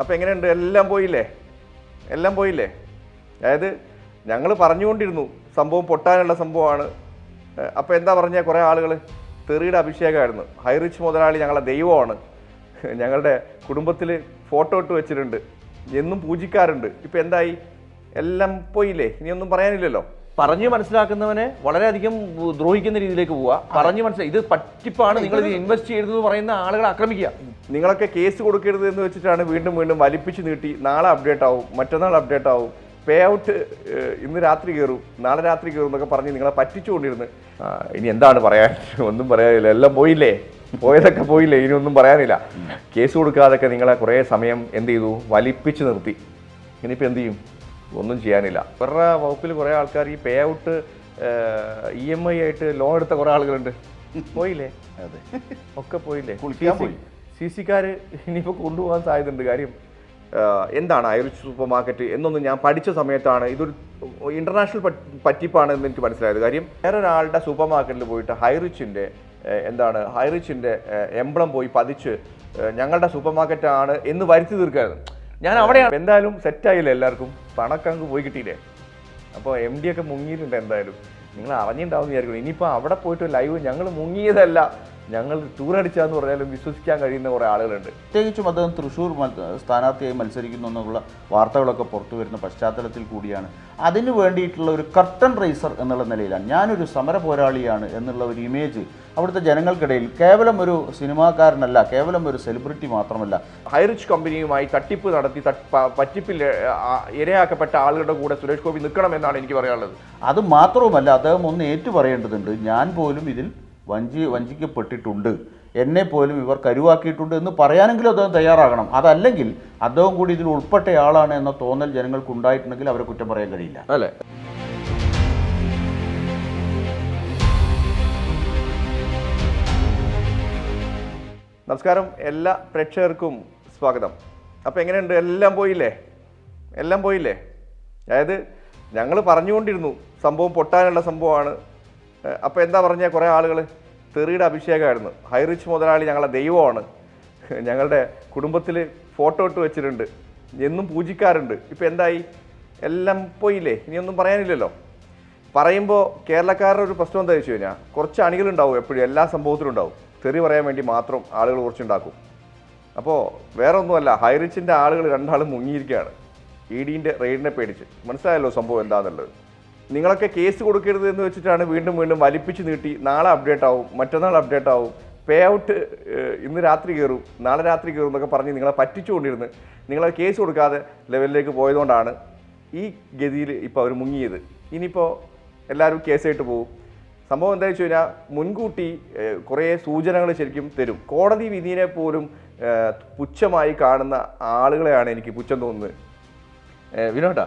അപ്പോൾ എങ്ങനെയുണ്ട്? എല്ലാം പോയില്ലേ? എല്ലാം പോയില്ലേ? അതായത് ഞങ്ങൾ പറഞ്ഞുകൊണ്ടിരുന്നു സംഭവം പൊട്ടാനുള്ള സംഭവമാണ്. അപ്പോൾ എന്താ പറഞ്ഞാൽ കുറേ ആളുകൾ തെറിയുടെ അഭിഷേകമായിരുന്നു. ഹൈറിച്ച് മുതലാളി ഞങ്ങളുടെ ദൈവമാണ്, ഞങ്ങളുടെ കുടുംബത്തിൽ ഫോട്ടോ ഇട്ട് വെച്ചിട്ടുണ്ട്, എന്നും പൂജിക്കാറുണ്ട്. ഇപ്പം എന്തായി? എല്ലാം പോയില്ലേ? ഇനിയൊന്നും പറയാനില്ലല്ലോ. പറഞ്ഞ് മനസ്സിലാക്കുന്നവനെ വളരെയധികം ദ്രോഹിക്കുന്ന രീതിയിലേക്ക് പോവുക. പറഞ്ഞ് മനസ്സിലായി ഇത് പറ്റിപ്പാണ്, നിങ്ങൾ ഇത് ഇൻവെസ്റ്റ് ചെയ്തതെന്ന് പറയുന്ന ആളുകളെ ആക്രമിക്കുക. നിങ്ങളൊക്കെ കേസ് കൊടുക്കരുത് എന്ന് വെച്ചിട്ടാണ് വീണ്ടും വീണ്ടും വലിപ്പിച്ച് നീട്ടി. നാളെ അപ്ഡേറ്റ് ആവും, മറ്റന്നാൾ അപ്ഡേറ്റ് ആവും, പേ ഔട്ട് ഇന്ന് രാത്രി കയറും, നാളെ രാത്രി കയറും എന്നൊക്കെ പറഞ്ഞ് നിങ്ങളെ പറ്റിച്ചുകൊണ്ടിരുന്ന് ഇനി എന്താണ് പറയാൻ? ഒന്നും പറയാനില്ല. എല്ലാം പോയില്ലേ? പോയതൊക്കെ പോയില്ലേ? ഇനി ഒന്നും പറയാനില്ല. കേസ് കൊടുക്കാതൊക്കെ നിങ്ങളെ കുറേ സമയം എന്ത് ചെയ്തു? വലിപ്പിച്ച് നിർത്തി. ഇനിയിപ്പോൾ എന്ത് ചെയ്യും? ഒന്നും ചെയ്യാനില്ല. ഇവരുടെ വകുപ്പിൽ കുറേ ആൾക്കാർ ഈ പേ ഔട്ട് EMI ആയിട്ട് ലോൺ എടുത്ത കുറേ ആളുകളുണ്ട്. പോയില്ലേ? അതെ, ഒക്കെ പോയില്ലേ? കുളിക്കാൻ പോയി. CC-ക്കാർ ഇനിയിപ്പോൾ കൊണ്ടുപോകാൻ സാധ്യതയുണ്ട്. കാര്യം എന്താണ് ഹൈറിച്ച് സൂപ്പർ മാർക്കറ്റ് എന്നൊന്നും ഞാൻ പഠിച്ച സമയത്താണ് ഇതൊരു ഇൻ്റർനാഷണൽ പറ്റിപ്പാണെന്ന് എനിക്ക് മനസ്സിലായത്. കാര്യം വേറൊരാളുടെ സൂപ്പർ മാർക്കറ്റിൽ പോയിട്ട് ഹൈറിച്ചിൻ്റെ എംബ്ലം പോയി പതിച്ച് ഞങ്ങളുടെ സൂപ്പർ മാർക്കറ്റാണ് എന്ന് വരുത്തി തീർക്കായിരുന്നു. ഞാൻ അവിടെയാണ്. എന്തായാലും സെറ്റായില്ല, എല്ലാവർക്കും പണക്കങ്ങ് പോയി കിട്ടിയില്ലേ? അപ്പോൾ MD ഒക്കെ മുങ്ങിയിട്ടുണ്ട്. എന്തായാലും നിങ്ങൾ അറിഞ്ഞിട്ടുണ്ടാവും വിചാരിക്കുന്നു. ഇനിയിപ്പോൾ അവിടെ പോയിട്ട് ലൈവ് ഞങ്ങൾ മുങ്ങിയതല്ല, ഞങ്ങൾ ടൂർ അടിച്ചാന്ന് പറഞ്ഞാലും വിശ്വസിക്കാൻ കഴിയുന്ന കുറേ ആളുകളുണ്ട്. പ്രത്യേകിച്ചും അദ്ദേഹം തൃശ്ശൂർ സ്ഥാനാർത്ഥിയായി മത്സരിക്കുന്നു എന്നുള്ള വാർത്തകളൊക്കെ പുറത്തു വരുന്ന പശ്ചാത്തലത്തിൽ കൂടിയാണ് അതിന് വേണ്ടിയിട്ടുള്ള ഒരു കർട്ടൻ റൈസർ എന്നുള്ള നിലയിലാണ്, ഞാനൊരു സമര പോരാളിയാണ് എന്നുള്ള ഒരു ഇമേജ് അവിടുത്തെ ജനങ്ങൾക്കിടയിൽ കേവലം ഒരു സിനിമാക്കാരനല്ല, കേവലം ഒരു സെലിബ്രിറ്റി മാത്രമല്ല, ഹൈറിച്ച് കമ്പനിയുമായി തട്ടിപ്പ് നടത്തി പറ്റിപ്പിൽ ഇരയാക്കപ്പെട്ട ആളുകളുടെ കൂടെ സുരേഷ് ഗോപി നിൽക്കണമെന്നാണ് എനിക്ക് പറയാനുള്ളത്. അത് മാത്രവുമല്ല, അദ്ദേഹം ഒന്ന് ഏറ്റുപറയേണ്ടതുണ്ട്. ഞാൻ പോലും ഇതിൽ വഞ്ചിക്കപ്പെട്ടിട്ടുണ്ട്, എന്നെ പോലും ഇവർ കരുവാക്കിയിട്ടുണ്ട് എന്ന് പറയാനെങ്കിലും അദ്ദേഹം തയ്യാറാകണം. അതല്ലെങ്കിൽ അദ്ദേഹം കൂടി ഇതിൽ ഉൾപ്പെട്ടയാളാണ് എന്ന തോന്നൽ ജനങ്ങൾക്ക് ഉണ്ടായിട്ടുണ്ടെങ്കിൽ അവരെ കുറ്റം പറയാൻ കഴിയില്ല, അല്ലേ? നമസ്കാരം, എല്ലാ പ്രേക്ഷകർക്കും സ്വാഗതം. അപ്പോൾ എങ്ങനെയുണ്ട്? എല്ലാം പോയില്ലേ? എല്ലാം പോയില്ലേ? അതായത് ഞങ്ങൾ പറഞ്ഞുകൊണ്ടിരുന്നു സംഭവം പൊട്ടാനുള്ള സംഭവമാണ്. അപ്പോൾ എന്താ പറഞ്ഞാൽ കുറേ ആളുകൾ തെറിയുടെ അഭിഷേകമായിരുന്നു. ഹൈറിച്ച് മുതലാളി ഞങ്ങളുടെ ദൈവമാണ്, ഞങ്ങളുടെ കുടുംബത്തിൽ ഫോട്ടോ ഇട്ട് വെച്ചിട്ടുണ്ട്, എന്നും പൂജിക്കാറുണ്ട്. ഇപ്പം എന്തായി? എല്ലാം പോയില്ലേ? ഇനിയൊന്നും പറയാനില്ലല്ലോ. പറയുമ്പോൾ കേരളക്കാരുടെ ഒരു പ്രശ്നം എന്താ വെച്ച് കഴിഞ്ഞാൽ കുറച്ച് അണികളുണ്ടാവും, എപ്പോഴും എല്ലാ സംഭവത്തിലും ഉണ്ടാവും. തെറി പറയാൻ വേണ്ടി മാത്രം ആളുകൾ കുറച്ചുണ്ടാക്കും. അപ്പോൾ വേറെ ഒന്നുമല്ല, ഹൈറിച്ചിൻ്റെ ആളുകൾ രണ്ടാളും മുങ്ങിയിരിക്കുകയാണ് ED-ൻ്റെ റെയ്ഡിനെ പേടിച്ച്. മനസ്സിലായല്ലോ സംഭവം എന്താണെന്നുള്ളത്. നിങ്ങളൊക്കെ കേസ് കൊടുക്കരുത് എന്ന് വെച്ചിട്ടാണ് വീണ്ടും വീണ്ടും വലിപ്പിച്ച് നീട്ടി. നാളെ അപ്ഡേറ്റ് ആവും, മറ്റന്നാൾ അപ്ഡേറ്റ് ആവും, പേ ഔട്ട് ഇന്ന് രാത്രി കയറും, നാളെ രാത്രി കയറും എന്നൊക്കെ പറഞ്ഞ് നിങ്ങളെ പറ്റിച്ചുകൊണ്ടിരുന്ന് നിങ്ങളെ കേസ് കൊടുക്കാതെ ലെവലിലേക്ക് പോയതുകൊണ്ടാണ് ഈ ഗതിയിൽ ഇപ്പോൾ അവർ മുങ്ങിയത്. ഇനിയിപ്പോൾ എല്ലാവരും കേസായിട്ട് പോകും. സംഭവം എന്താ വെച്ച് കഴിഞ്ഞാൽ മുൻകൂട്ടി കുറേ സൂചനകൾ ശരിക്കും തരും. കോടതി വിധിയെ പോലും പുച്ഛമായി കാണുന്ന ആളുകളെയാണ് എനിക്ക് പുച്ഛം തോന്നുന്നത്. വിനോട്ടാ,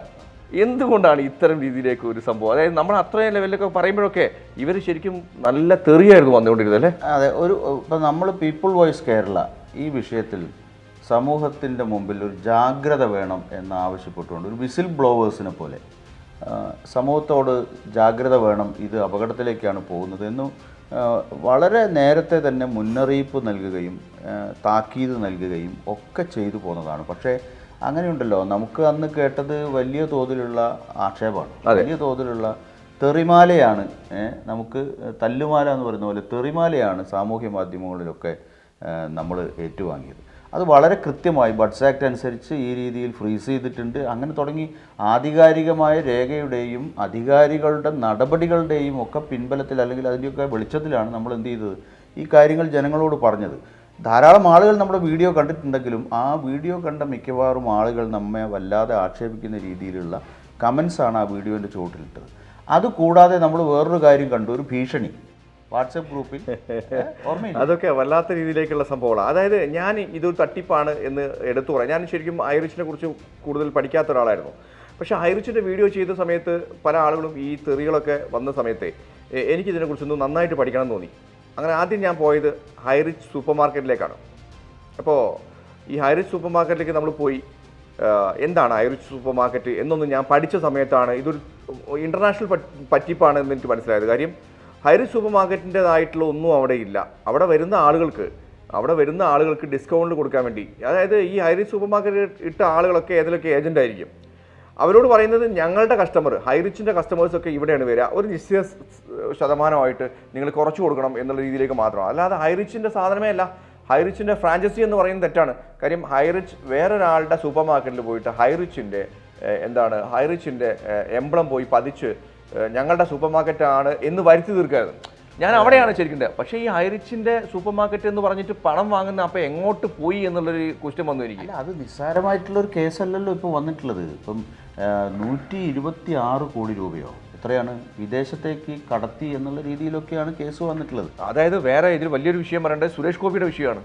എന്തുകൊണ്ടാണ് ഇത്തരം രീതിയിലേക്ക് ഒരു സംഭവം? അതായത് നമ്മൾ അത്രയും ലെവലിലൊക്കെ പറയുമ്പോഴൊക്കെ ഇവർ ശരിക്കും നല്ല തെറിയായിരുന്നു വന്നുകൊണ്ടിരുന്നത്, അല്ലേ? അതെ. ഇപ്പം നമ്മൾ പീപ്പിൾ വോയിസ് കേരള ഈ വിഷയത്തിൽ സമൂഹത്തിൻ്റെ മുമ്പിൽ ഒരു ജാഗ്രത വേണം എന്നാവശ്യപ്പെട്ടുകൊണ്ട് ഒരു വിസിൽ ബ്ലോവേഴ്സിനെ പോലെ സമൂഹത്തോട് ജാഗ്രത വേണം, ഇത് അപകടത്തിലേക്കാണ് പോകുന്നത് എന്ന് വളരെ നേരത്തെ തന്നെ മുന്നറിയിപ്പ് നൽകുകയും താക്കീത് നൽകുകയും ഒക്കെ ചെയ്തു പോകുന്നതാണ്. പക്ഷേ അങ്ങനെയുണ്ടല്ലോ, നമുക്ക് അന്ന് കേട്ടത് വലിയ തോതിലുള്ള ആക്ഷേപമാണ്, വലിയ തോതിലുള്ള തെറിമാലയാണ്. നമുക്ക് തല്ലുമാല എന്ന് പറയുന്ന പോലെ തെറിമാലയാണ് സാമൂഹ്യ മാധ്യമങ്ങളിലൊക്കെ നമ്മൾ ഏറ്റുവാങ്ങിയത്. അത് വളരെ കൃത്യമായി ബഡ്സ് ആക്ട് അനുസരിച്ച് ഈ രീതിയിൽ ഫ്രീസ് ചെയ്തിട്ടുണ്ട്. അങ്ങനെ തുടങ്ങി ആധികാരികമായ രേഖയുടെയും അധികാരികളുടെ നടപടികളുടെയും ഒക്കെ പിൻബലത്തിൽ അല്ലെങ്കിൽ അതിൻ്റെയൊക്കെ വെളിച്ചത്തിലാണ് നമ്മൾ എന്ത് ചെയ്തത്, ഈ കാര്യങ്ങൾ ജനങ്ങളോട് പറഞ്ഞത്. ധാരാളം ആളുകൾ നമ്മുടെ വീഡിയോ കണ്ടിട്ടുണ്ടെങ്കിലും ആ വീഡിയോ കണ്ട മിക്കവാറും ആളുകൾ നമ്മെ വല്ലാതെ ആക്ഷേപിക്കുന്ന രീതിയിലുള്ള കമൻസാണ് ആ വീഡിയോൻ്റെ ചുവട്ടിലിട്ടത്. അതുകൂടാതെ നമ്മൾ വേറൊരു കാര്യം കണ്ടു, ഒരു ഭീഷണി വാട്സപ്പ് ഗ്രൂപ്പിൽ. അതൊക്കെ വല്ലാത്ത രീതിയിലേക്കുള്ള സംഭവമാണ്. അതായത് ഞാൻ ഇതൊരു തട്ടിപ്പാണ് എന്ന് എടുത്തു പറയാം. ഞാൻ ശരിക്കും ഹൈറിച്ചിനെ കുറിച്ച് കൂടുതൽ പഠിക്കാത്ത ഒരാളായിരുന്നു. പക്ഷേ ഹൈറിച്ചിൻ്റെ വീഡിയോ ചെയ്ത സമയത്ത് പല ആളുകളും ഈ തെറികളൊക്കെ വന്ന സമയത്തെ എനിക്കിതിനെക്കുറിച്ചൊന്ന് നന്നായിട്ട് പഠിക്കണം എന്ന് തോന്നി. അങ്ങനെ ആദ്യം ഞാൻ പോയത് ഹൈറിച്ച് സൂപ്പർ മാർക്കറ്റിലേക്കാണ്. അപ്പോൾ ഈ ഹൈറിച്ച് സൂപ്പർ മാർക്കറ്റിലേക്ക് നമ്മൾ പോയി എന്താണ് ഹൈറിച്ച് സൂപ്പർ മാർക്കറ്റ് എന്നൊന്നും ഞാൻ പഠിച്ച സമയത്താണ് ഇതൊരു ഇൻ്റർനാഷണൽ പറ്റിപ്പാണ് എന്ന് എനിക്ക് മനസ്സിലായത്. കാര്യം ഹൈറിച്ച് സൂപ്പർ മാർക്കറ്റിൻ്റെതായിട്ടുള്ള ഒന്നും അവിടെ ഇല്ല. അവിടെ വരുന്ന ആളുകൾക്ക് അവിടെ വരുന്ന ആളുകൾക്ക് ഡിസ്കൗണ്ട് കൊടുക്കാൻ വേണ്ടി, അതായത് ഈ ഹൈറിച്ച് സൂപ്പർ മാർക്കറ്റ് ഇട്ട ആളുകളൊക്കെ ഏതിലൊക്കെ ഏജൻ്റ് ആയിരിക്കും. അവരോട് പറയുന്നത് ഞങ്ങളുടെ കസ്റ്റമർ, ഹൈറിച്ചിൻ്റെ കസ്റ്റമേഴ്സൊക്കെ ഇവിടെയാണ് വരിക, ഒരു നിശ്ചിത ശതമാനമായിട്ട് നിങ്ങൾ കുറച്ച് കൊടുക്കണം എന്നുള്ള രീതിയിലേക്ക് മാത്രമാണ്. അല്ലാതെ ഹൈറിച്ചിൻ്റെ സാധനമേ അല്ല. ഹൈറിച്ചിൻ്റെ ഫ്രാഞ്ചൈസി എന്ന് പറയുന്നത് തെറ്റാണ്. കാര്യം ഹൈറിച്ച് വേറൊരാളുടെ സൂപ്പർ മാർക്കറ്റിൽ പോയിട്ട് ഹൈറിച്ചിൻ്റെ എംബ്ലം പോയി പതിച്ച് ഞങ്ങളുടെ സൂപ്പർ മാർക്കറ്റാണ് എന്ന് വരുത്തി തീർക്കരുത്. ഞാൻ അവിടെയാണ് ശരിക്കും. പക്ഷേ ഈ ഹൈറിച്ചിന്റെ സൂപ്പർ മാർക്കറ്റ് എന്ന് പറഞ്ഞിട്ട് പണം വാങ്ങുന്ന അപ്പോൾ എങ്ങോട്ട് പോയി എന്നുള്ളൊരു ക്വസ്റ്റ്യൻ വന്നു എനിക്ക്. അല്ല, അത് നിസ്സാരമായിട്ടുള്ളൊരു കേസല്ലല്ലോ ഇപ്പോൾ വന്നിട്ടുള്ളത്. ഇപ്പം 126 കോടി രൂപയോ എത്രയാണ് വിദേശത്തേക്ക് കടത്തി എന്നുള്ള രീതിയിലൊക്കെയാണ് കേസ് വന്നിട്ടുള്ളത്. അതായത് വേറെ ഇതിൽ വലിയൊരു വിഷയം പറയേണ്ടത് സുരേഷ് ഗോപിയുടെ വിഷയമാണ്.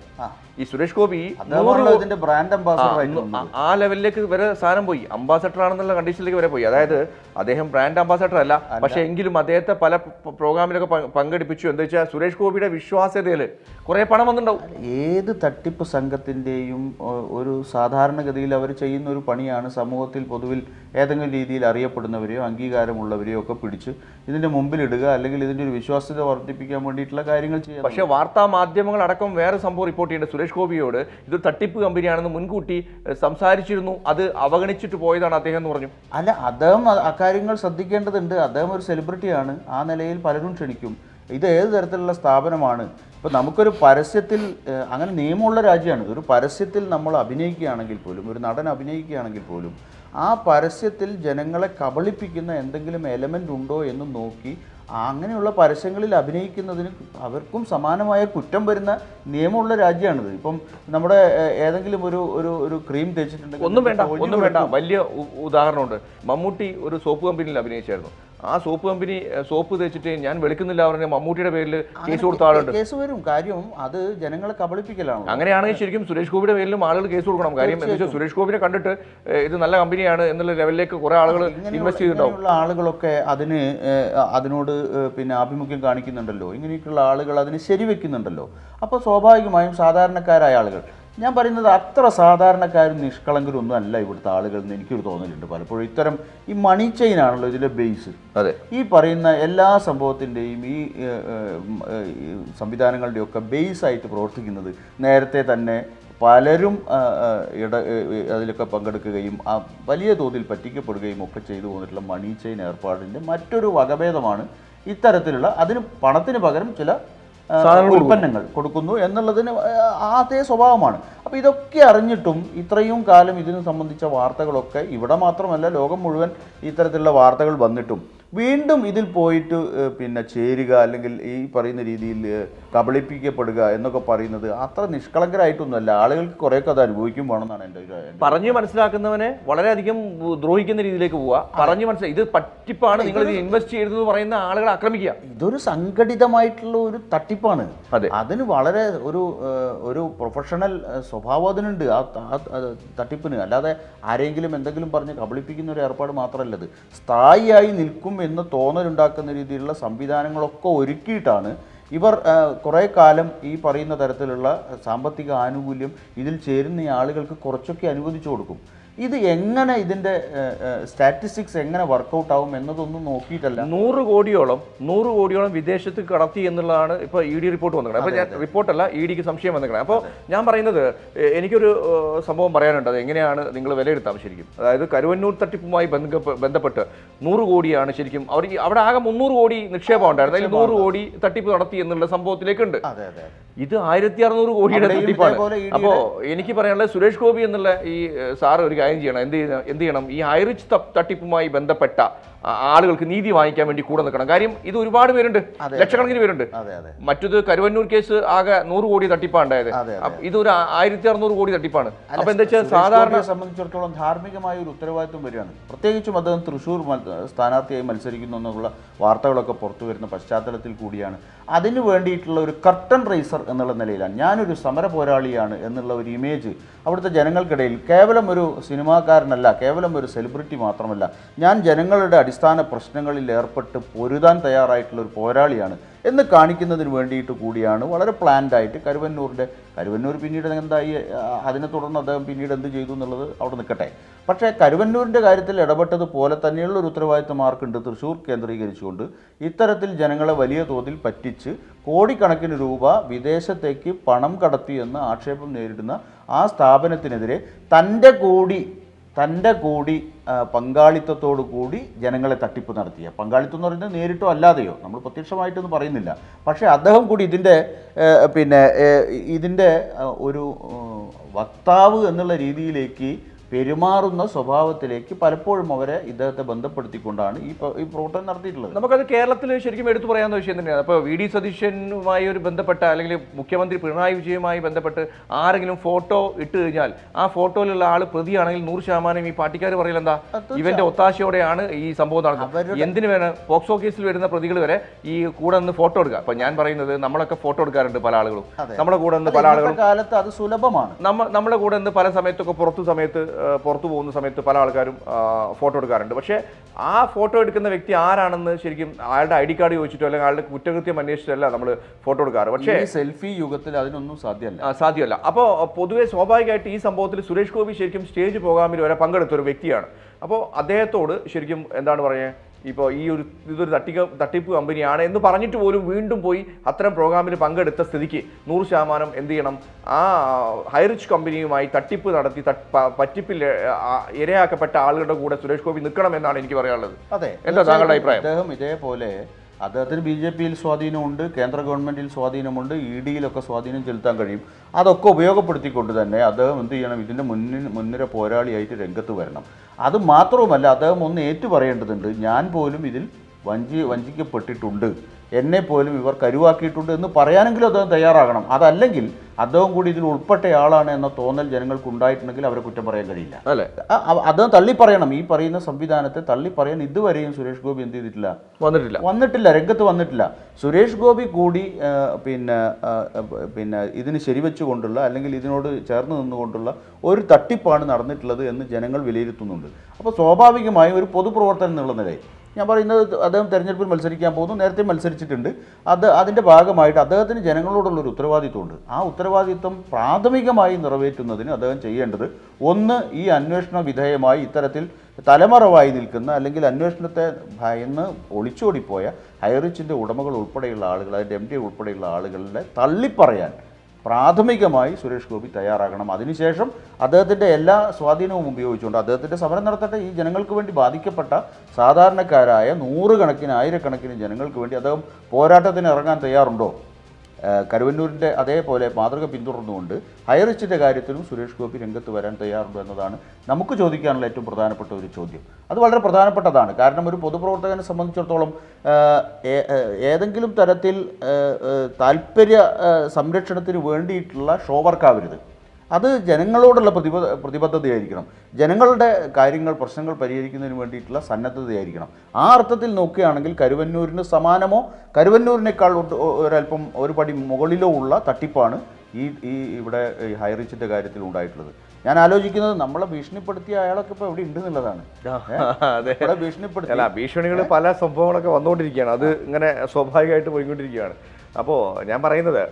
ഈ സുരേഷ് ഗോപി ഇതിന്റെ ബ്രാൻഡ് അംബാസഡർ ആ ലെവലിലേക്ക് വരെ സാധനം പോയി, അംബാസഡർ ആണെന്നുള്ള കണ്ടീഷനിലേക്ക് വരെ പോയി. അതായത് അദ്ദേഹം ബ്രാൻഡ് അംബാസഡർ അല്ല, പക്ഷെ എങ്കിലും അദ്ദേഹത്തെ പല പ്രോഗ്രാമിലൊക്കെ പങ്കെടുപ്പിച്ചു. എന്താ വെച്ചാൽ സുരേഷ് ഗോപിയുടെ വിശ്വാസ്യതയിൽ കുറെ പണം വന്നിട്ടുണ്ടാവും. ഏത് തട്ടിപ്പ് സംഘത്തിൻ്റെയും ഒരു സാധാരണഗതിയിൽ അവർ ചെയ്യുന്ന ഒരു പണിയാണ് സമൂഹത്തിൽ പൊതുവിൽ ഏതെങ്കിലും രീതിയിൽ അറിയപ്പെടുന്നവരെയോ അംഗീകാരമുള്ളവരെയോ ഒക്കെ പിടിച്ച് ഇതിന്റെ മുമ്പിലിടുക, അല്ലെങ്കിൽ ഇതിന്റെ ഒരു വിശ്വാസ്യത വർദ്ധിപ്പിക്കാൻ വേണ്ടിയിട്ടുള്ള കാര്യങ്ങൾ ചെയ്യുക. പക്ഷേ വാർത്താ മാധ്യമങ്ങൾ അടക്കം വേറെ സംഭവം റിപ്പോർട്ട് ചെയ്യേണ്ടത് സുരേഷ് ഗോപിയോട് ഇതൊരു തട്ടിപ്പ് കമ്പനിയാണെന്ന് മുൻകൂട്ടി സംസാരിച്ചിരുന്നു, അത് അവഗണിച്ചിട്ട് പോയതാണ് അദ്ദേഹം എന്ന് പറഞ്ഞു. അല്ല, അദ്ദേഹം അക്കാര്യങ്ങൾ ശ്രദ്ധിക്കേണ്ടതുണ്ട്. അദ്ദേഹം ഒരു സെലിബ്രിറ്റിയാണ്, ആ നിലയിൽ പലരും ക്ഷണിക്കും. ഇത് ഏത് തരത്തിലുള്ള സ്ഥാപനമാണ്? ഇപ്പോൾ നമുക്കൊരു പരസ്യത്തിൽ, അങ്ങനെ നിയമമുള്ള രാജ്യമാണ്, ഒരു പരസ്യത്തിൽ നമ്മൾ അഭിനയിക്കുകയാണെങ്കിൽ പോലും, ഒരു നടൻ അഭിനയിക്കുകയാണെങ്കിൽ പോലും ആ പരസ്യത്തിൽ ജനങ്ങളെ കബളിപ്പിക്കുന്ന എന്തെങ്കിലും എലമെൻ്റ് ഉണ്ടോ എന്ന് നോക്കി അങ്ങനെയുള്ള പരസ്യങ്ങളിൽ അഭിനയിക്കുന്നതിന് അവർക്കും സമാനമായ കുറ്റം വരുന്ന നിയമമുള്ള രാജ്യമാണിത്. ഇപ്പം നമ്മുടെ ഏതെങ്കിലും ഒരു ക്രീം തേച്ചിട്ടുണ്ടെങ്കിൽ ഒന്നും വേണ്ട വലിയ ഉദാഹരണമുണ്ട്. മമ്മൂട്ടി ഒരു സോപ്പ് കമ്പനിയിൽ അഭിനയിച്ചായിരുന്നു. ആ സോപ്പ് കമ്പനി സോപ്പ് തേച്ചിട്ട് ഞാൻ വെളുക്കുന്നില്ല പറഞ്ഞ മമ്മൂട്ടിയുടെ പേരിൽ കേസ് കൊടുത്ത ആളുണ്ട്. കേസ് വരും. കാര്യം അത് ജനങ്ങളെ കബളിപ്പിക്കലാണ്. അങ്ങനെയാണെങ്കിൽ ശരിക്കും സുരേഷ് ഗോപിയുടെ പേരിലും ആളുകൾ കേസ് കൊടുക്കണം. കാര്യം എന്താ വെച്ചാൽ സുരേഷ് ഗോപിനെ കണ്ടിട്ട് ഇത് നല്ല കമ്പനിയാണ് എന്നുള്ള ലെവലിലേക്ക് കുറെ ആളുകൾ ഇൻവെസ്റ്റ് ചെയ്തിട്ടുണ്ടാവും. ആളുകളൊക്കെ അതിനോട് പിന്നെ ആഭിമുഖ്യം കാണിക്കുന്നുണ്ടല്ലോ, ഇങ്ങനെയൊക്കെയുള്ള ആളുകൾ അതിന് ശരിവെക്കുന്നുണ്ടല്ലോ. അപ്പോൾ സ്വാഭാവികമായും സാധാരണക്കാരായ ആളുകൾ, ഞാൻ പറയുന്നത് അത്ര സാധാരണക്കാരും നിഷ്കളങ്കരും ഒന്നും അല്ല ഇവിടുത്തെ ആളുകൾ എന്ന് എനിക്കൊരു തോന്നലുണ്ട്. പലപ്പോഴും ഇത്തരം ഈ മണി ചെയിൻ ആണല്ലോ ഇതിൻ്റെ ബേസ്. അതെ, ഈ പറയുന്ന എല്ലാ സംഭവത്തിൻ്റെയും ഈ സംവിധാനങ്ങളുടെയൊക്കെ ബേസായിട്ട് പ്രവർത്തിക്കുന്നത് നേരത്തെ തന്നെ പലരും അതിലൊക്കെ പങ്കെടുക്കുകയും വലിയ തോതിൽ പറ്റിക്കപ്പെടുകയും ഒക്കെ ചെയ്തു പോന്നിട്ടുള്ള മണി ചെയിൻ ഏർപ്പാടിൻ്റെ മറ്റൊരു വകഭേദമാണ് ഇത്തരത്തിലുള്ള, അതിന് പണത്തിന് പകരം ചില ഉൽപ്പന്നങ്ങൾ കൊടുക്കുന്നു എന്നുള്ളതിന് അതേ സ്വഭാവമാണ്. അപ്പോൾ ഇതൊക്കെ അറിഞ്ഞിട്ടും ഇത്രയും കാലം ഇതിനെ സംബന്ധിച്ച വാർത്തകളൊക്കെ ഇവിടെ മാത്രമല്ല ലോകം മുഴുവൻ ഇത്തരത്തിലുള്ള വാർത്തകൾ വന്നിട്ടും വീണ്ടും ഇതിൽ പോയിട്ട് പിന്നെ ചേരുക, അല്ലെങ്കിൽ ഈ പറയുന്ന രീതിയിൽ കബളിപ്പിക്കപ്പെടുക എന്നൊക്കെ പറയുന്നത് അത്ര നിഷ്കളങ്കരായിട്ടൊന്നുമല്ല. ആളുകൾക്ക് കുറേയൊക്കെ അത് അനുഭവിക്കും വേണമെന്നാണ് എൻ്റെ പറഞ്ഞു മനസ്സിലാക്കുന്നവനെ വളരെയധികം ദ്രോഹിക്കുന്ന രീതിയിലേക്ക് പോവുക. പറഞ്ഞു മനസ്സിലായി ഇത് പറ്റിപ്പാണ്, നിങ്ങൾ ഇത് ഇൻവെസ്റ്റ് ചെയ്തെന്ന് പറയുന്ന ആളുകളെ ആക്രമിക്കുക. ഇതൊരു സംഘടിതമായിട്ടുള്ള ഒരു തട്ടിപ്പാണ്. അതിന് വളരെ ഒരു പ്രൊഫഷണൽ സ്വഭാവം അതിനുണ്ട് ആ തട്ടിപ്പിന്. അല്ലാതെ ആരെങ്കിലും എന്തെങ്കിലും പറഞ്ഞ് കബളിപ്പിക്കുന്ന ഒരു ഏർപ്പാട് മാത്രമല്ല, ഇത് സ്ഥായിയായി നിൽക്കും എന്ന് തോന്നലുണ്ടാക്കുന്ന രീതിയിലുള്ള സംവിധാനങ്ങളൊക്കെ ഒരുക്കിയിട്ടാണ് ഇവർ കുറേ കാലം ഈ പറയുന്ന തരത്തിലുള്ള സാമ്പത്തിക ആനുകൂല്യം ഇതിൽ ചേരുന്ന ആളുകൾക്ക് കുറച്ചൊക്കെ അനുവദിച്ചു കൊടുക്കും. ഇത് എങ്ങനെ, ഇതിൻ്റെ സ്റ്റാറ്റിസ്റ്റിക്സ് എങ്ങനെ വർക്കൗട്ട് ആവും എന്നതൊന്നും നോക്കിയിട്ടല്ല. 100 കോടിയോളം വിദേശത്ത് കടത്തി എന്നുള്ളതാണ് ഇപ്പോൾ ED റിപ്പോർട്ട് വന്നിരിക്കുന്നത്. അപ്പോൾ ഞാൻ റിപ്പോർട്ടല്ല, EDക്ക് സംശയം വന്നിരിക്കുന്നത്. അപ്പോൾ ഞാൻ പറയുന്നത്, എനിക്കൊരു സംഭവം പറയാനുണ്ട്. അത് എങ്ങനെയാണ് നിങ്ങൾ വിലയിരുത്താം ശരിക്കും. അതായത് കരുവന്നൂർ തട്ടിപ്പുമായി ബന്ധപ്പെട്ട് 100 കോടിയാണ് ശരിക്കും അവിടെ ആകെ 300 കോടി നിക്ഷേപം ഉണ്ടായിരുന്നു. അതിൽ 100 കോടി തട്ടിപ്പ് നടത്തി എന്നുള്ള സംഭവത്തിലേക്കുണ്ട്. ഇത് 1600 കോടിയുടെ തട്ടിപ്പാണ്. അപ്പോൾ എനിക്ക് പറയാനുള്ളത്, സുരേഷ് ഗോപി എന്നുള്ള ഈ സാറ് ഒരു കാര്യം ചെയ്യണം. എന്ത് ചെയ്യണം, ഈ ഹൈറിച്ച് തട്ടിപ്പുമായി ബന്ധപ്പെട്ട ആളുകൾക്ക് നീതി വാങ്ങിക്കാൻ വേണ്ടി കൂടെ നിൽക്കണം. കാര്യം ഇത് ഒരുപാട് പേരുണ്ട്, ലക്ഷക്കണക്കിന് പേരുണ്ട്. മറ്റത് കരുവന്നൂർ കേസ് ആകെ 100 കോടി തട്ടിപ്പാണ് ഉണ്ടായത്. ഇതൊരു 1600 കോടി തട്ടിപ്പാണ്. അപ്പൊ എന്താ വെച്ചാൽ സാധാരണ സംബന്ധിച്ചിടത്തോളം ധാർമ്മികമായ ഒരു ഉത്തരവാദിത്വം വരികയാണ്. പ്രത്യേകിച്ചും അദ്ദേഹം തൃശ്ശൂർ സ്ഥാനാർത്ഥിയായി മത്സരിക്കുന്നു എന്നുള്ള വാർത്തകളൊക്കെ പുറത്തു വരുന്ന പശ്ചാത്തലത്തിൽ കൂടിയാണ്. അതിനു വേണ്ടിയിട്ടുള്ള ഒരു കർട്ടൻ റൈസർ എന്നുള്ള നിലയിലാണ്, ഞാനൊരു സമര പോരാളിയാണ് എന്നുള്ള ഒരു ഇമേജ് അവിടുത്തെ ജനങ്ങൾക്കിടയിൽ, കേവലം ഒരു സിനിമാക്കാരനല്ല, കേവലം ഒരു സെലിബ്രിറ്റി മാത്രമല്ല, ഞാൻ ജനങ്ങളുടെ അടിസ്ഥാന പ്രശ്നങ്ങളിൽ ഏർപ്പെട്ട് പൊരുതാൻ തയ്യാറായിട്ടുള്ള ഒരു പോരാളിയാണ് എന്ന് കാണിക്കുന്നതിന് വേണ്ടിയിട്ട് കൂടിയാണ് വളരെ പ്ലാൻഡായിട്ട് കരുവന്നൂർ പിന്നീട് എന്തായി, അതിനെ തുടർന്ന് അദ്ദേഹം പിന്നീട് എന്ത് ചെയ്തു എന്നുള്ളത് അവിടെ നിൽക്കട്ടെ. പക്ഷേ കരുവന്നൂരിൻ്റെ കാര്യത്തിൽ ഇടപെട്ടതുപോലെ തന്നെയുള്ള ഒരു ഉത്തരവാദിത്വം ആർക്കുണ്ട്? തൃശ്ശൂർ കേന്ദ്രീകരിച്ചുകൊണ്ട് ഇത്തരത്തിൽ ജനങ്ങളെ വലിയ തോതിൽ പറ്റിച്ച് കോടിക്കണക്കിന് രൂപ വിദേശത്തേക്ക് പണം കടത്തി എന്ന ആക്ഷേപം നേരിടുന്ന ആ സ്ഥാപനത്തിനെതിരെ തൻ്റെ കൂടി പങ്കാളിത്തത്തോടു കൂടി ജനങ്ങളെ തട്ടിപ്പ് നടത്തിയ പങ്കാളിത്തം എന്ന് പറയുന്നത് നേരിട്ടോ അല്ലാതെയോ, നമ്മൾ പ്രത്യക്ഷമായിട്ടൊന്നും പറയുന്നില്ല. പക്ഷേ അദ്ദേഹം കൂടി ഇതിൻ്റെ ഒരു വക്താവ് എന്നുള്ള രീതിയിലേക്ക് പെരുമാറുന്ന സ്വഭാവത്തിലേക്ക് പലപ്പോഴും ഇദ്ദേഹത്തെ ബന്ധപ്പെടുത്തിക്കൊണ്ടാണ് ഈ പ്രവർത്തനം നടത്തിയിട്ടുള്ളത്. നമുക്കത് കേരളത്തിൽ ശരിക്കും എടുത്തു പറയാവുന്ന വിഷയം തന്നെയാണ്. അപ്പോൾ വി ഡി സതീശനുമായി ഒരു ബന്ധപ്പെട്ട അല്ലെങ്കിൽ മുഖ്യമന്ത്രി പിണറായി വിജയനുമായി ബന്ധപ്പെട്ട് ആരെങ്കിലും ഫോട്ടോ ഇട്ട് കഴിഞ്ഞാൽ ആ ഫോട്ടോയിലുള്ള ആൾ പ്രതിയാണെങ്കിൽ 100% ഈ പാർട്ടിക്കാർ പറയില്ല എന്താ ഇവന്റെ ഒത്താശയോടെയാണ് ഈ സംഭവം നടക്കുന്നത്. എന്തിനു വേണം പോക്സോ കേസിൽ വരുന്ന പ്രതികൾ വരെ ഈ കൂടെ നിന്ന് ഫോട്ടോ എടുക്കുക. അപ്പൊ ഞാൻ പറയുന്നത് നമ്മളൊക്കെ ഫോട്ടോ എടുക്കാറുണ്ട്, പല ആളുകളും നമ്മുടെ കൂടെ നിന്ന് പല ആളുകളും കാലത്ത് അത് സുലഭമാണ്. നമ്മുടെ കൂടെ നിന്ന് പല സമയത്തൊക്കെ പുറത്തു പോകുന്ന സമയത്ത് പല ആൾക്കാരും ഫോട്ടോ എടുക്കാറുണ്ട്. പക്ഷേ ആ ഫോട്ടോ എടുക്കുന്ന വ്യക്തി ആരാണെന്ന് ശരിക്കും അയാളുടെ ID കാർഡ് ചോദിച്ചിട്ടോ അല്ലെങ്കിൽ അയാളുടെ കുറ്റകൃത്യം അന്വേഷിച്ചിട്ടല്ല നമ്മൾ ഫോട്ടോ എടുക്കാറ്. പക്ഷേ സെൽഫി യുഗത്തിൽ അതിനൊന്നും സാധ്യമല്ല. അപ്പോൾ പൊതുവെ സ്വാഭാവികമായിട്ട് ഈ സംഭവത്തിൽ സുരേഷ് ഗോപി ശരിക്കും സ്റ്റേജ് പ്രോഗ്രാമിൽ വരെ പങ്കെടുത്ത ഒരു വ്യക്തിയാണ്. അപ്പോൾ അദ്ദേഹത്തോട് ശരിക്കും എന്താണ് പറയുക, ഇപ്പോൾ ഇതൊരു തട്ടിപ്പ് കമ്പനിയാണ് എന്ന് പറഞ്ഞിട്ട് പോലും വീണ്ടും പോയി അത്തരം പ്രോഗ്രാമിൽ പങ്കെടുത്ത സ്ഥിതിക്ക് 100% എന്ത് ചെയ്യണം, ആ ഹൈറിച്ച് കമ്പനിയുമായി തട്ടിപ്പ് നടത്തി പറ്റിപ്പിൽ ഇരയാക്കപ്പെട്ട ആളുകളുടെ കൂടെ സുരേഷ് ഗോപി നിൽക്കണം എന്നാണ് എനിക്ക് പറയാനുള്ളത്. എന്താ താങ്കളുടെ അഭിപ്രായം? അദ്ദേഹം ഇതേപോലെ അദ്ദേഹത്തിന് BJP-യിൽ സ്വാധീനമുണ്ട്, കേന്ദ്ര ഗവൺമെൻറ്റിൽ സ്വാധീനമുണ്ട്, ED-യിലൊക്കെ സ്വാധീനം ചെലുത്താൻ കഴിയും. അതൊക്കെ ഉപയോഗപ്പെടുത്തിക്കൊണ്ട് തന്നെ അദ്ദേഹം എന്ത് ചെയ്യണം, ഇതിൻ്റെ മുൻനിര പോരാളിയായിട്ട് രംഗത്ത് വരണം. അത് മാത്രവുമല്ല, അദ്ദേഹം ഒന്ന് ഏറ്റു പറയേണ്ടതുണ്ട്, ഞാൻ പോലും ഇതിൽ വഞ്ചിക്കപ്പെട്ടിട്ടുണ്ട്, എന്നെ പോലും ഇവർ കരുവാക്കിയിട്ടുണ്ട് എന്ന് പറയാനെങ്കിലും അദ്ദേഹം തയ്യാറാകണം. അതല്ലെങ്കിൽ അദ്ദേഹം കൂടി ഇതിൽ ഉൾപ്പെട്ടയാളാണ് എന്ന തോന്നൽ ജനങ്ങൾക്ക് ഉണ്ടായിട്ടുണ്ടെങ്കിൽ അവരെ കുറ്റം പറയാൻ കഴിയില്ല. അദ്ദേഹം തള്ളിപ്പറയണം. ഈ പറയുന്ന സംവിധാനത്തെ തള്ളിപ്പറയാൻ ഇതുവരെയും സുരേഷ് ഗോപി എന്ത് ചെയ്തിട്ടില്ല, വന്നിട്ടില്ല, രംഗത്ത് വന്നിട്ടില്ല. സുരേഷ് ഗോപി കൂടി പിന്നെ ഇതിന് ശരിവെച്ചുകൊണ്ടുള്ള അല്ലെങ്കിൽ ഇതിനോട് ചേർന്ന് നിന്നുകൊണ്ടുള്ള ഒരു തട്ടിപ്പാണ് നടന്നിട്ടുള്ളത് എന്ന് ജനങ്ങൾ വിലയിരുത്തുന്നുണ്ട്. അപ്പോൾ സ്വാഭാവികമായും ഒരു പൊതുപ്രവർത്തനം എന്നുള്ള നിലയിൽ ഞാൻ പറയുന്നത്, അദ്ദേഹം തെരഞ്ഞെടുപ്പിൽ മത്സരിക്കാൻ പോകുന്നു, നേരത്തെ മത്സരിച്ചിട്ടുണ്ട്. അതിൻ്റെ ഭാഗമായിട്ട് അദ്ദേഹത്തിന് ജനങ്ങളോടുള്ളൊരു ഉത്തരവാദിത്വമുണ്ട്. ആ ഉത്തരവാദിത്വം പ്രാഥമികമായി നിറവേറ്റുന്നതിന് അദ്ദേഹം ചെയ്യേണ്ടത്, ഒന്ന്, ഈ അന്വേഷണ വിധേയമായി ഇത്തരത്തിൽ തലമറവായി നിൽക്കുന്ന അല്ലെങ്കിൽ അന്വേഷണത്തെ ഭയന്ന് ഒളിച്ചോടിപ്പോയ ഹൈറിച്ചിൻ്റെ ഉടമകൾ ഉൾപ്പെടെയുള്ള ആളുകൾ, അതിൻ്റെ MD ഉൾപ്പെടെയുള്ള ആളുകളെ തള്ളിപ്പറയാൻ പ്രാഥമികമായി സുരേഷ് ഗോപി തയ്യാറാകണം. അതിനുശേഷം അദ്ദേഹത്തിൻ്റെ എല്ലാ സ്വാധീനവും ഉപയോഗിച്ചുകൊണ്ട് അദ്ദേഹത്തിൻ്റെ സമരം നടത്തട്ടെ. ഈ ജനങ്ങൾക്ക് വേണ്ടി ബാധിക്കപ്പെട്ട സാധാരണക്കാരായ നൂറുകണക്കിന് ആയിരക്കണക്കിന് ജനങ്ങൾക്ക് വേണ്ടി അദ്ദേഹം പോരാട്ടത്തിന് ഇറങ്ങാൻ തയ്യാറുണ്ടോ? കരുവന്നൂരിൻ്റെ അതേപോലെ മാതൃക പിന്തുടർന്നുകൊണ്ട് ഹൈറിച്ചിൻ്റെ കാര്യത്തിലും സുരേഷ് ഗോപി രംഗത്ത് വരാൻ തയ്യാറുണ്ടോ എന്നതാണ് നമുക്ക് ചോദിക്കാനുള്ള ഏറ്റവും പ്രധാനപ്പെട്ട ഒരു ചോദ്യം. അത് വളരെ പ്രധാനപ്പെട്ടതാണ്. കാരണം ഒരു പൊതുപ്രവർത്തകനെ സംബന്ധിച്ചിടത്തോളം ഏതെങ്കിലും തരത്തിൽ താല്പര്യ സംരക്ഷണത്തിന് വേണ്ടിയിട്ടുള്ള ഷോ വർക്കാവരുത്. അത് ജനങ്ങളോടുള്ള പ്രതിബദ്ധതയായിരിക്കണം. ജനങ്ങളുടെ കാര്യങ്ങൾ, പ്രശ്നങ്ങൾ പരിഹരിക്കുന്നതിന് വേണ്ടിയിട്ടുള്ള സന്നദ്ധതയായിരിക്കണം. ആ അർത്ഥത്തിൽ നോക്കുകയാണെങ്കിൽ കരുവന്നൂരിന് സമാനമോ കരുവന്നൂരിനേക്കാൾ ഒരല്പം ഒരു പടി മുകളിലോ ഉള്ള തട്ടിപ്പാണ് ഇവിടെ ഹൈറിച്ചിൻ്റെ കാര്യത്തിൽ ഉണ്ടായിട്ടുള്ളത്. ഞാൻ ആലോചിക്കുന്നത്, നമ്മളെ ഭീഷണിപ്പെടുത്തിയ അയാളൊക്കെ ഇപ്പോൾ എവിടെ ഉണ്ട് എന്നുള്ളതാണ്. ഭീഷണികൾ പല സംഭവങ്ങളൊക്കെ വന്നുകൊണ്ടിരിക്കുകയാണ്. അത് ഇങ്ങനെ സ്വാഭാവികമായിട്ട് പോയിക്കൊണ്ടിരിക്കുകയാണ്. അപ്പോൾ ഞാൻ പറയുന്നത്,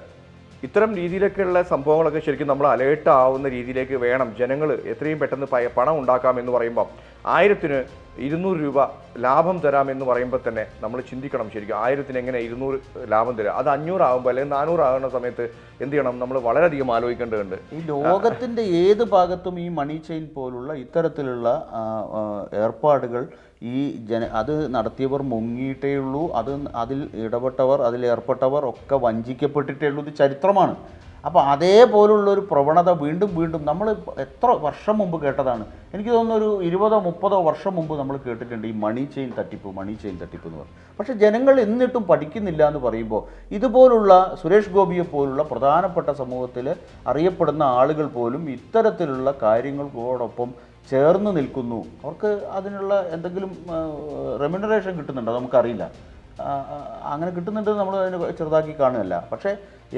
ഇത്തരം രീതിയിലൊക്കെയുള്ള സംഭവങ്ങളൊക്കെ ശരിക്കും നമ്മൾ അലേർട്ട് ആവുന്ന രീതിയിലേക്ക് വേണം. ജനങ്ങൾ എത്രയും പെട്ടെന്ന് പണം ഉണ്ടാക്കാമെന്ന് പറയുമ്പം 1000-ന് 200 രൂപ ലാഭം തരാമെന്ന് പറയുമ്പോൾ തന്നെ നമ്മൾ ചിന്തിക്കണം, ശരിക്കും 1000-ന് എങ്ങനെ 200 ലാഭം തരാം? അത് 500 ആകുമ്പോൾ അല്ലെങ്കിൽ 400 ആകുന്ന സമയത്ത് എന്ത് ചെയ്യണം? നമ്മൾ വളരെയധികം ആലോചിക്കേണ്ടതുണ്ട്. ഈ ലോകത്തിൻ്റെ ഏത് ഭാഗത്തും ഈ മണി ചെയിൻ പോലുള്ള ഇത്തരത്തിലുള്ള ഏർപ്പാടുകൾ അത് നടത്തിയവർ മുങ്ങിയിട്ടേ ഉള്ളൂ. അതിൽ ഇടപെട്ടവർ, അതിലേർപ്പെട്ടവർ ഒക്കെ വഞ്ചിക്കപ്പെട്ടിട്ടേ ഉള്ളൂ. ഇത് ചരിത്രമാണ്. അപ്പോൾ അതേപോലുള്ളൊരു പ്രവണത വീണ്ടും നമ്മൾ എത്ര വർഷം മുമ്പ് കേട്ടതാണ്. എനിക്ക് തോന്നുന്നു ഒരു 20-30 വർഷം മുമ്പ് നമ്മൾ കേട്ടിട്ടുണ്ട് ഈ മണി ചെയിൻ തട്ടിപ്പ് എന്ന് പറഞ്ഞു. പക്ഷേ ജനങ്ങൾ എന്നിട്ടും പഠിക്കുന്നില്ല എന്ന് പറയുമ്പോൾ, ഇതുപോലുള്ള സുരേഷ് ഗോപിയെ പോലുള്ള പ്രധാനപ്പെട്ട സമൂഹത്തിൽ അറിയപ്പെടുന്ന ആളുകൾ പോലും ഇത്തരത്തിലുള്ള കാര്യങ്ങളോടൊപ്പം ചേർന്ന് നിൽക്കുന്നു. അവർക്ക് അതിനുള്ള എന്തെങ്കിലും റെമ്യൂണറേഷൻ കിട്ടുന്നുണ്ടോ നമുക്കറിയില്ല. അങ്ങനെ കിട്ടുന്നുണ്ടെന്ന് നമ്മൾ അതിനെ ചെറുതാക്കി കാണുകയല്ല. പക്ഷേ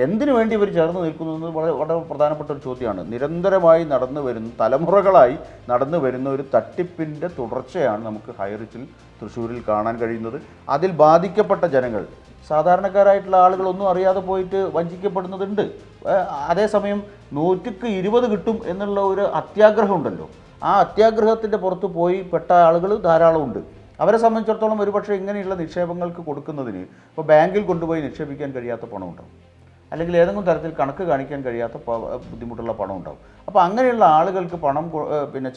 എന്തിനു വേണ്ടി ഇവർ ചേർന്ന് നിൽക്കുന്നു എന്നത് വളരെ പ്രധാനപ്പെട്ട ഒരു ചോദ്യമാണ്. നിരന്തരമായി തലമുറകളായി നടന്നു വരുന്ന ഒരു തട്ടിപ്പിൻ്റെ തുടർച്ചയാണ് നമുക്ക് ഹൈറിച്ചിൽ, തൃശ്ശൂരിൽ കാണാൻ കഴിയുന്നത്. അതിൽ ബാധിക്കപ്പെട്ട ജനങ്ങൾ, സാധാരണക്കാരായിട്ടുള്ള ആളുകളൊന്നും അറിയാതെ പോയിട്ട് വഞ്ചിക്കപ്പെടുന്നതുണ്ട്. അതേസമയം 100% കിട്ടും എന്നുള്ള ഒരു അത്യാഗ്രഹം ഉണ്ടല്ലോ, ആ അത്യാഗ്രഹത്തിൻ്റെ പുറത്ത് പോയി പെട്ട ആളുകൾ ധാരാളമുണ്ട്. അവരെ സംബന്ധിച്ചിടത്തോളം ഒരുപക്ഷെ ഇങ്ങനെയുള്ള നിക്ഷേപങ്ങൾക്ക് കൊടുക്കുന്നതിന് ഇപ്പോൾ ബാങ്കിൽ കൊണ്ടുപോയി നിക്ഷേപിക്കാൻ കഴിയാത്ത പണം ഉണ്ടാവും, അല്ലെങ്കിൽ ഏതെങ്കിലും തരത്തിൽ കണക്ക് കാണിക്കാൻ കഴിയാത്ത ബുദ്ധിമുട്ടുള്ള പണം ഉണ്ടാവും. അപ്പോൾ അങ്ങനെയുള്ള ആളുകൾക്ക് പണം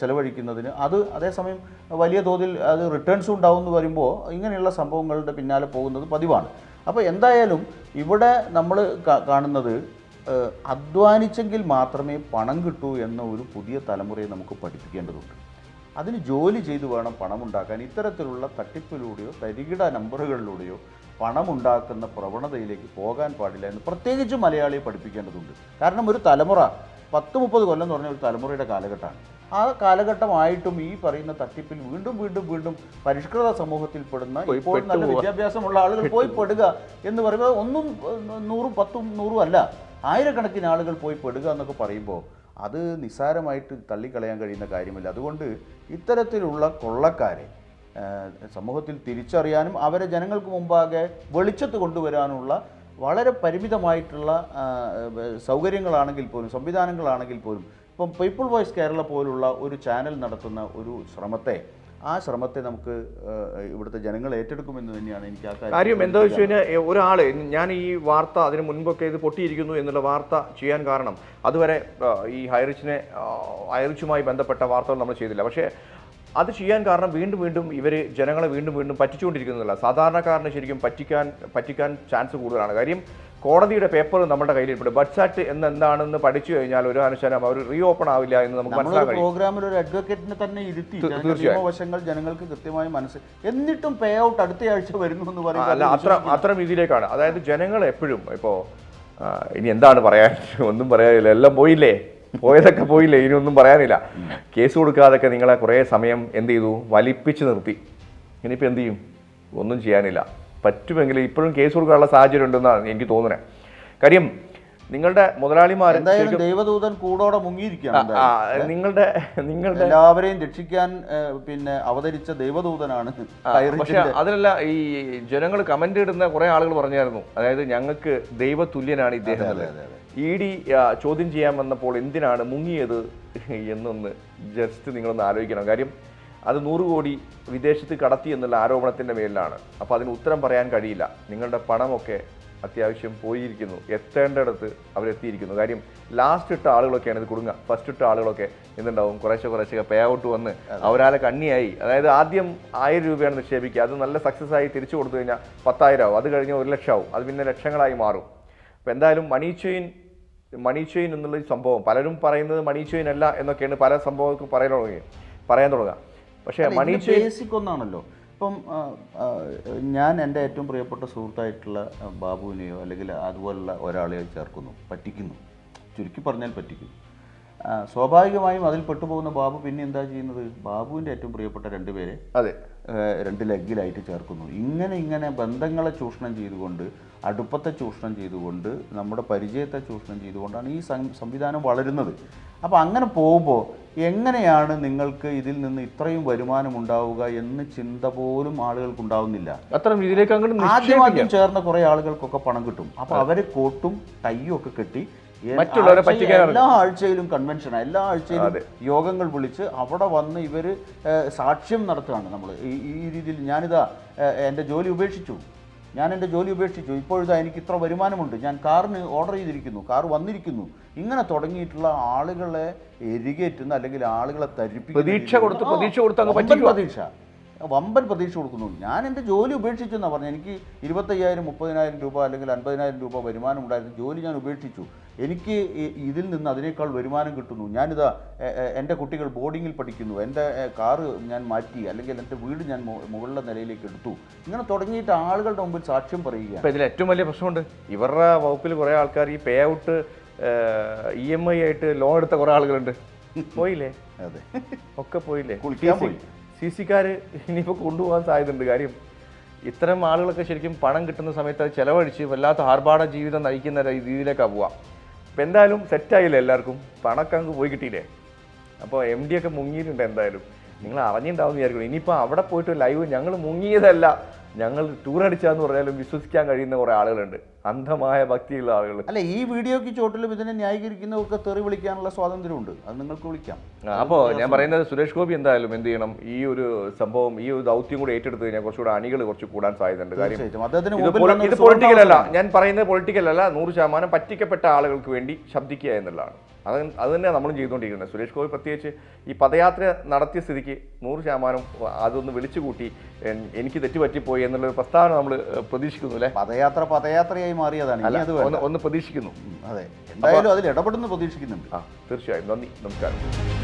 ചെലവഴിക്കുന്നതിന് അതേസമയം വലിയ തോതിൽ അത് റിട്ടേൺസും ഉണ്ടാവും എന്ന് വരുമ്പോൾ ഇങ്ങനെയുള്ള സംഭവങ്ങളുടെ പിന്നാലെ പോകുന്നത് പതിവാണ്. അപ്പോൾ എന്തായാലും ഇവിടെ നമ്മൾ കാണുന്നത് അധ്വാനിച്ചെങ്കിൽ മാത്രമേ പണം കിട്ടൂ എന്ന ഒരു പുതിയ തലമുറയെ നമുക്ക് പഠിപ്പിക്കേണ്ടതുണ്ട്. അതിന് ജോലി ചെയ്തു വേണം പണമുണ്ടാക്കാൻ. ഇത്തരത്തിലുള്ള തട്ടിപ്പിലൂടെയോ തരികിട നമ്പറുകളിലൂടെയോ പണമുണ്ടാക്കുന്ന പ്രവണതയിലേക്ക് പോകാൻ പാടില്ല എന്ന് പ്രത്യേകിച്ച് മലയാളിയെ പഠിപ്പിക്കേണ്ടതുണ്ട്. കാരണം ഒരു തലമുറ 10-30 കൊല്ലം എന്ന് പറഞ്ഞ ഒരു തലമുറയുടെ കാലഘട്ടമാണ്. ആ കാലഘട്ടമായിട്ടും ഈ പറയുന്ന തട്ടിപ്പിൽ വീണ്ടും പരിഷ്കൃത സമൂഹത്തിൽപ്പെടുന്ന ഇപ്പോൾ നല്ല വിദ്യാഭ്യാസമുള്ള ആളുകൾ പോയി പെടുക എന്ന് പറയുമ്പോൾ 100, 10, 100 അല്ല, ആയിരക്കണക്കിന് ആളുകൾ പോയി പെടുക എന്നൊക്കെ പറയുമ്പോൾ അത് നിസ്സാരമായിട്ട് തള്ളിക്കളയാൻ കഴിയുന്ന കാര്യമില്ല. അതുകൊണ്ട് ഇത്തരത്തിലുള്ള കൊള്ളക്കാരെ സമൂഹത്തിൽ തിരിച്ചറിയാനും അവരെ ജനങ്ങൾക്ക് മുമ്പാകെ വെളിച്ചത്ത് കൊണ്ടുവരാനുള്ള വളരെ പരിമിതമായിട്ടുള്ള സൗകര്യങ്ങളാണെങ്കിൽ പോലും സംവിധാനങ്ങളാണെങ്കിൽ പോലും ഇപ്പം പീപ്പിൾ വോയിസ് കേരള പോലുള്ള ഒരു ചാനൽ നടത്തുന്ന ഒരു ശ്രമത്തെ നമുക്ക് ഇവിടുത്തെ ജനങ്ങൾ ഏറ്റെടുക്കുമെന്ന് തന്നെയാണ് എനിക്ക് ആ കാര്യം. എന്താ വെച്ച് കഴിഞ്ഞാൽ ഒരാൾ, ഞാൻ ഈ വാർത്ത അതിന് മുൻപൊക്കെ ഇത് പൊട്ടിയിരിക്കുന്നു എന്നുള്ള വാർത്ത ചെയ്യാൻ കാരണം അതുവരെ ഈ ഹൈറിച്ചുമായി ബന്ധപ്പെട്ട വാർത്തകൾ നമ്മൾ ചെയ്തില്ല. പക്ഷേ അത് ചെയ്യാൻ കാരണം വീണ്ടും ഇവർ ജനങ്ങളെ വീണ്ടും പറ്റിച്ചുകൊണ്ടിരിക്കുന്നില്ല. സാധാരണക്കാരനെ ശരിക്കും പറ്റിക്കാൻ ചാൻസ് കൂടുതലാണ്. കാര്യം കോടതിയുടെ പേപ്പർ നമ്മുടെ കയ്യിലിരിപ്പുണ്ട്. ബഡ്സ് ആക്ട് എന്താണെന്ന് പഠിച്ചു കഴിഞ്ഞാൽ ഒരു അനുസരണം അവർ റീ ഓപ്പൺ ആവില്ല എന്ന് നമുക്ക് മനസ്സിലാക്കാം. പ്രോഗ്രാമിൽ ഒരു അഡ്വക്കേറ്റിനെ തന്നെ ഇരുത്തി നിയമവശങ്ങൾ ജനങ്ങൾക്ക് കൃത്യമായി എന്നിട്ടും പേ ഔട്ട് അടുത്തയാഴ്ച വരുന്നു എന്ന് പറയുന്നത് അല്ല, അത്ര രീതിയിലേക്കാണ്. അതായത് ജനങ്ങൾ എപ്പോഴും ഇപ്പോൾ ഇനി എന്താണ് പറയാൻ, ഒന്നും പറയാനില്ല, എല്ലാം പോയതൊക്കെ പോയില്ലേ, ഇനി ഒന്നും പറയാനില്ല. കേസ് കൊടുക്കാതൊക്കെ നിങ്ങളെ കുറേ സമയം എന്ത് ചെയ്തു, വലിപ്പിച്ച് നിർത്തി. ഇനിയിപ്പോൾ എന്ത് ചെയ്യും, ഒന്നും ചെയ്യാനില്ല. പറ്റുമെങ്കിൽ ഇപ്പോഴും കേസ് കൊടുക്കാനുള്ള സാഹചര്യം ഉണ്ടെന്നാണ് എനിക്ക് തോന്നുന്നത്. കാര്യം നിങ്ങളുടെ മുതലാളിമാർ ദൈവദൂതൻ കൂടോടെ മുങ്ങിയിരിക്കുകയാണ്. നിങ്ങളുടെ എല്ലാവരെയും രക്ഷിക്കാൻ അവതരിച്ച ദൈവദൂതനാണ്. പക്ഷെ അതിലല്ല, ഈ ജനങ്ങൾ കമന്റ് ഇടുന്ന കുറെ ആളുകൾ പറഞ്ഞായിരുന്നു, അതായത് ഞങ്ങൾക്ക് ദൈവതുല്യനാണ് ഇദ്ദേഹം. ED ചോദ്യം ചെയ്യാൻ വന്നപ്പോൾ എന്തിനാണ് മുങ്ങിയത് എന്നൊന്ന് ജസ്റ്റ് നിങ്ങളൊന്ന് ആലോചിക്കണം. കാര്യം അത് 100 കോടി വിദേശത്ത് കടത്തി എന്നുള്ള ആരോപണത്തിൻ്റെ മേലിലാണ്. അപ്പോൾ അതിന് ഉത്തരം പറയാൻ കഴിയില്ല. നിങ്ങളുടെ പണമൊക്കെ അത്യാവശ്യം പോയിരിക്കുന്നു, എത്തേണ്ടടുത്ത് അവരെത്തിയിരിക്കുന്നു. കാര്യം ലാസ്റ്റ് ഇട്ട ആളുകളൊക്കെയാണ് ഇത് കൊടുങ്ങുക. ഫസ്റ്റ് ഇട്ട ആളുകളൊക്കെ എന്തുണ്ടാവും, കുറേശ്ശെ പേ ഔട്ട് വന്ന് അവരാലെ കണ്ണിയായി. അതായത് ആദ്യം 1000 രൂപയാണ് നിക്ഷേപിക്കുക, അത് നല്ല സക്സസ് ആയി തിരിച്ചു കൊടുത്തു കഴിഞ്ഞാൽ 10,000 ആവും, അത് കഴിഞ്ഞ് 1 ലക്ഷം ആവും, അത് പിന്നെ ലക്ഷങ്ങളായി മാറും. അപ്പോൾ എന്തായാലും മണി ചെയിൻ എന്നുള്ള സംഭവം പലരും പറയുന്നത് മണി ചെയിൻ അല്ല എന്നൊക്കെയാണ് പല സംഭവങ്ങൾക്ക് പറയാൻ തുടങ്ങുക. പക്ഷേ മണി ചെയിൻ ബേസിക് ഒന്നാണല്ലോ. ഇപ്പം ഞാൻ എൻ്റെ ഏറ്റവും പ്രിയപ്പെട്ട സുഹൃത്തായിട്ടുള്ള ബാബുവിനെയോ അല്ലെങ്കിൽ അതുപോലുള്ള ഒരാളെയോ പറ്റിക്കുന്നു, ചുരുക്കി പറഞ്ഞാൽ പറ്റിക്കുന്നു. സ്വാഭാവികമായും അതിൽ പെട്ടുപോകുന്ന ബാബു പിന്നെ എന്താ ചെയ്യുന്നത്, ബാബുവിൻ്റെ ഏറ്റവും പ്രിയപ്പെട്ട 2 പേരെ 2 ലെഗിലായിട്ട് ചേർക്കുന്നു. ഇങ്ങനെ ബന്ധങ്ങളെ ചൂഷണം ചെയ്തുകൊണ്ട്, അടുപ്പത്തെ ചൂഷണം ചെയ്തുകൊണ്ട്, നമ്മുടെ പരിചയത്തെ ചൂഷണം ചെയ്തുകൊണ്ടാണ് ഈ സംവിധാനം വളരുന്നത്. അപ്പോൾ അങ്ങനെ പോകുമ്പോൾ എങ്ങനെയാണ് നിങ്ങൾക്ക് ഇതിൽ നിന്ന് ഇത്രയും വരുമാനം ഉണ്ടാവുക എന്ന് ചിന്ത പോലും ആളുകൾക്കുണ്ടാവുന്നില്ല. ആദ്യം ചേർന്ന കുറേ ആളുകൾക്കൊക്കെ പണം കിട്ടും. അപ്പോൾ അവർ കോട്ടും ടൈയും ഒക്കെ കെട്ടി എല്ലാ ആഴ്ചയിലും കൺവെൻഷനാണ്, എല്ലാ ആഴ്ചയിലും യോഗങ്ങൾ വിളിച്ച് അവിടെ വന്ന് ഇവർ സാക്ഷ്യം നടത്തുകയാണ്. നമ്മൾ ഈ രീതിയിൽ എൻ്റെ ജോലി ഉപേക്ഷിച്ചു, ഇപ്പോഴിതാ എനിക്ക് ഇത്ര വരുമാനമുണ്ട്, ഞാൻ കാറിന് ഓർഡർ ചെയ്തിരിക്കുന്നു, കാർ വന്നിരിക്കുന്നു. ഇങ്ങനെ തുടങ്ങിയിട്ടുള്ള ആളുകളെ എരികേറ്റുന്ന അല്ലെങ്കിൽ ആളുകളെ വമ്പൻ പ്രതീക്ഷ കൊടുക്കുന്നു. ഞാൻ എൻ്റെ ജോലി ഉപേക്ഷിച്ചു എന്നാണ് പറഞ്ഞത്. എനിക്ക് 25,000, 30,000 രൂപ അല്ലെങ്കിൽ 50,000 രൂപ വരുമാനം ഉണ്ടായിരുന്നു, ജോലി ഞാൻ ഉപേക്ഷിച്ചു, എനിക്ക് ഇതിൽ നിന്ന് അതിനേക്കാൾ വരുമാനം കിട്ടുന്നു, ഞാനിതാ എൻ്റെ കുട്ടികൾ ബോർഡിങ്ങിൽ പഠിക്കുന്നു, എൻ്റെ കാറ് ഞാൻ മാറ്റി, അല്ലെങ്കിൽ എൻ്റെ വീട് ഞാൻ മുകളിലെ നിലയിലേക്ക് എടുത്തു. ഇങ്ങനെ തുടങ്ങിയിട്ട് ആളുകളുടെ മുമ്പിൽ സാക്ഷ്യം പറയുകയാണ്. ഇപ്പോൾ ഇതിൽ ഏറ്റവും വലിയ പ്രശ്നമുണ്ട്, ഇവരുടെ വകുപ്പിൽ കുറേ ആൾക്കാർ ഈ പേ ഔട്ട് EMI ആയിട്ട് ലോൺ എടുത്ത കുറേ ആളുകളുണ്ട്. പോയില്ലേ, അതെ, ഒക്കെ പോയില്ലേ, കുളിക്കാൻ പോയി. CC-ക്കാർ ഇനിയിപ്പോൾ കൊണ്ടുപോകാൻ സാധ്യതയുണ്ട്. കാര്യം ഇത്തരം ആളുകളൊക്കെ ശരിക്കും പണം കിട്ടുന്ന സമയത്ത് അത് ചിലവഴിച്ച് വല്ലാത്ത ആർഭാട ജീവിതം നയിക്കുന്ന രീതിയിലേക്കാണ് പോവുക. ഇപ്പം എന്തായാലും സെറ്റായില്ലേ, എല്ലാവർക്കും പണമൊക്കെ അങ്ങ് പോയി കിട്ടിയില്ലേ. അപ്പോൾ MD ഒക്കെ മുങ്ങിയിട്ടുണ്ട്. എന്തായാലും നിങ്ങൾ അറിഞ്ഞിട്ടുണ്ടാവും വിചാരിക്കണം. ഇനിയിപ്പോൾ അവിടെ പോയിട്ട് ലൈവ് ഞങ്ങൾ മുങ്ങിയതല്ല, ഞങ്ങൾ ടൂർ അടിച്ചാന്ന് പറഞ്ഞാലും വിശ്വസിക്കാൻ കഴിയുന്ന കുറേ ആളുകളുണ്ട്, അന്ധമായ ഭക്തിയുള്ള ആളുകൾ. അല്ല, ഈ വീഡിയോയ്ക്ക് ചോട്ടിലും ഇതിനെ ന്യായീകരിക്കുന്നവർക്ക് തെറി വിളിക്കാനുള്ള സ്വാതന്ത്ര്യമുണ്ട്, അത് നിങ്ങൾക്ക് വിളിക്കാം. അപ്പോൾ ഞാൻ പറയുന്നത് സുരേഷ് ഗോപി എന്തായാലും എന്ത് ചെയ്യണം, ഈ ഒരു സംഭവം, ഈ ഒരു ദൗത്യം കൂടി ഏറ്റെടുത്ത് കഴിഞ്ഞാൽ കുറച്ചുകൂടെ അണികൾ കുറച്ച് കൂടാൻ സാധ്യതയുണ്ട്. കാര്യം ഇത് പൊളിറ്റിക്കൽ അല്ല, ഞാൻ പറയുന്നത് പൊളിറ്റിക്കൽ അല്ല, 100% പറ്റിക്കപ്പെട്ട ആളുകൾക്ക് വേണ്ടി ശബ്ദിക്കുക എന്നുള്ളതാണ്. അത് തന്നെ നമ്മളും ചെയ്തുകൊണ്ടിരിക്കുന്നത്. സുരേഷ് ഗോപി പ്രത്യേകിച്ച് ഈ പദയാത്ര നടത്തിയ സ്ഥിതിക്ക് 100% അതൊന്ന് വിളിച്ചുകൂട്ടി എനിക്ക് തെറ്റുപറ്റിപ്പോയി എന്നുള്ളൊരു പ്രസ്താവന നമ്മൾ പ്രതീക്ഷിക്കുന്നു അല്ലേ? പദയാത്രയായി മാറിയതാണ്, ഒന്ന് പ്രതീക്ഷിക്കുന്നു. അതെ, എന്തായാലും അതിൽ ഇടപെടുന്ന പ്രതീക്ഷിക്കുന്നുണ്ട്. തീർച്ചയായും. നന്ദി, നമസ്കാരം.